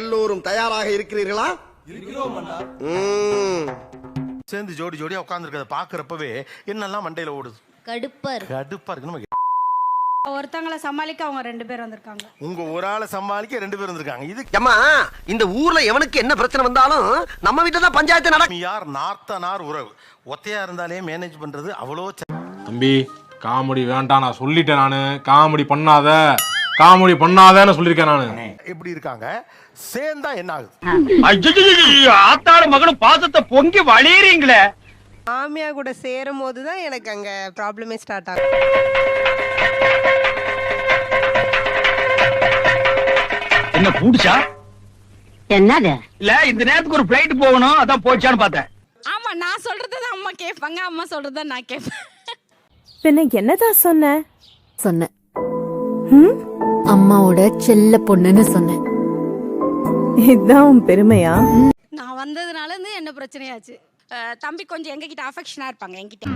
எல்லோரும் தயாராக இருக்கிறீர்களா? சேர்ந்து ஜோடி ஜோடியா உட்கார்ந்துருக்கத பாக்குறப்பவே என்னெல்லாம் மண்டையில ஓடுது. கடுப்பா இருக்கு. ஒருத்தங்களை சமாளிக்க அவங்க 2 பேர் வந்திருக்காங்க. உங்க ஒரு ஆளை சமாளிக்க 2 பேர் வந்திருக்காங்க. இது அம்மா, இந்த ஊர்ல எவனுக்கு என்ன பிரச்சனை வந்தாலும் நம்ம வீட்டுல தான் பஞ்சாயத்து நடக்கும். யார் நார்த்தனார் உறவு ஒத்தையா இருந்தாலே மேனேஜ் பண்றது அவ்வளோ. தம்பி காமெடி வேண்டாம், நான் சொல்லிட்டேன். நானு காமெடி பண்ணாதன்னு சொல்லியிருக்கேன். நானு எப்படி இருக்காங்க சேர்ந்தா என்ன ஆகுது? ஆத்தாள மகனும் பாசத்தை பொங்கி வழியறீங்களே. மாமியா கூட சேரும் போதுதான் எனக்கு அங்க ப்ராப்ளமே ஸ்டார்ட் ஆகும். என்ன பூடிச்சா? என்னது? இல்ல இந்த நேரத்துக்கு ஒரு ஃளைட் போகணும், அதான் போச்சான்னு பார்த்தேன். ஆமா, நான் சொல்றதுதான் அம்மா கேட்பாங்க, அம்மா சொல்றதுதான் நான் கேட்பேன். பின்ன என்னதான் சொன்னேன்? அம்மாவோட செல்ல பொண்ணுன்னு சொன்னேன். இதுதான் உன் பெருமையா? நான் வந்ததுனால இருந்து என்ன பிரச்சனையாச்சு. தம்பி கொஞ்சம் எங்க கிட்ட அஃபெக்ஷனா இருப்பாங்க என்கிட்ட.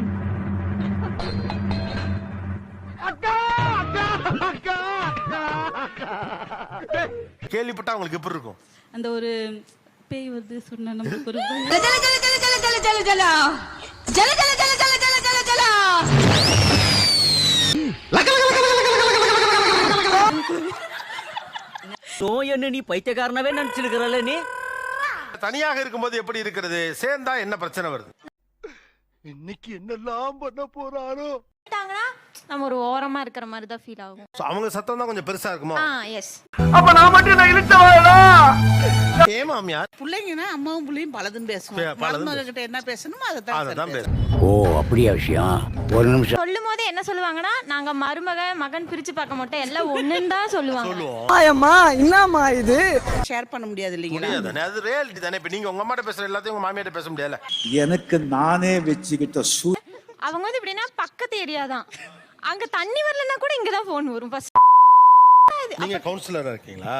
கேள்விப்பட்டா உங்களுக்கு எப்படி இருக்கும்? அந்த ஒரு பேய் வந்து சொன்ன நமக்கு ஒரு நோயன்னு நீ பைத்தியக்காரனவே நினைச்சிருக்கிறல்ல. நீ தனியாக இருக்கும்போது எப்படி இருக்கிறது? சேர்ந்தா என்ன பிரச்சனை வருது? இன்னைக்கு என்னெல்லாம் பண்ண போறாரோ. நம்ம ஒரு ஓரமா இருக்கிற மாதிரி தான் ஃபீல் ஆகும். அவங்க சத்தம் தான் கொஞ்சம் பெருசா இருக்குமா? எஸ். அப்ப நான் மட்டும் நான் இழுத்தவாளா? ஏ மாமியார் பிள்ளைங்கன்னா அம்மாவும் பிள்ளையும் பலதும் பேசுவோம். மருமகிட்ட என்ன பேசணுமோ அதான் பேச. ஓ அப்படியா விஷயம்? ஒரு நிமிஷம் சொல்லும் போது என்ன சொல்லுவாங்கன்னா, நாங்க மகன் பிரிச்சு பார்க்க மாட்டோம், எல்லாம் ஒண்ணுன்னு தான் சொல்லுவாங்க. ஆயம்மா என்னம்மா இது ஷேர் பண்ண முடியாது இல்லைங்களா? அது ரியாலிட்டி தானே. இப்ப நீங்க உங்க அம்மாட்ட பேசுற எல்லாத்தையும் உங்க மாமியாட்ட பேச முடியல. எனக்கு நானே வச்சுக்கிட்ட அவங்க வந்து எப்படின்னா பக்கத்து ஏரியா தான். அங்க தண்ணி வரலன்னா கூட இங்கதான் போன் வரும். ஃபர்ஸ்ட் நீங்க கவுன்சிலரா இருக்கீங்களா?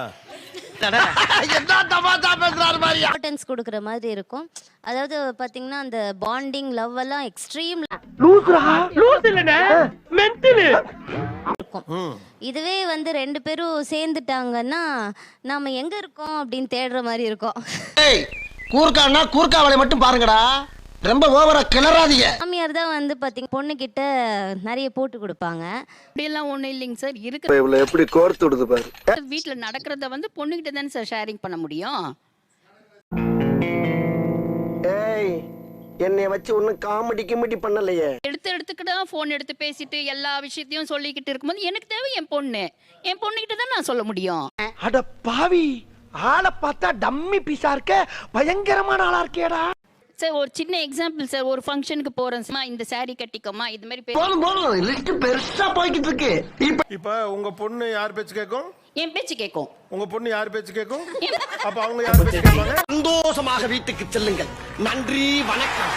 இம்பார்ட்டன்ஸ் கொடுக்குற மாதிரி இருக்கும். அதாவது பாத்தீங்கன்னா அந்த பாண்டிங் லவ் எல்லாம் எக்ஸ்ட்ரீம் இருக்கும். இதுவே வந்து 2 பேரும் சேர்ந்துட்டாங்கன்னா நாம எங்க இருக்கோம் அப்படின்னு தேடுற மாதிரி இருக்கும். கூர்க்கானா கூர்க்காவளை மட்டும் பாருங்கடா, ரொம்ப ஓவரா கிளறாதீங்க. மாமியார் தான் வந்து பாத்தீங்க பொண்ணு கிட்ட நிறைய போட்டு கொடுப்பாங்க. அப்படியெல்லாம் ஒண்ணும் இல்லைங்க சார். இருக்கு இவ்வளவு எப்படி கோர்த்து விடுது பாரு. வீட்டுல நடக்கிறத வந்து பொண்ணுகிட்ட தானே சார் ஷேரிங் பண்ண முடியும். ஏய், என்னைய வச்சு ஒன்னும் காமெடி பண்ணலையே. எடுத்துக்கிட்டு போன் எடுத்து பேசிட்டு எல்லா விஷயத்தையும் சொல்லிக்கிட்டு இருக்கும்போது எனக்கு தேவை என் பொண்ணுகிட்ட தான் நான் சொல்ல முடியும். அட பாவி, ஆளை பார்த்தா டம்மி பீஸா இருக்க, பயங்கரமான ஆளா இருக்கேடா. சார் ஒரு சின்ன எக்ஸாம்பிள் சார், ஒரு ஃபங்க்ஷனுக்கு போறேன், இந்த saree கட்டிக்கோமா, இது மாதிரி போதும் லிஸ்ட் பெருசா போய்கிட்டு இருக்கு. இப்ப உங்க பொண்ணு யார் பேச்சு கேட்கும்? என் பேச்சு கேட்கும். உங்க பொண்ணு யார் பேச்சு கேட்கும்? அப்ப அவங்க யார் பேச்சு கேட்பாங்க? சந்தோஷமாக வீட்டுக்கு செல்லுங்கள். நன்றி, வணக்கம்.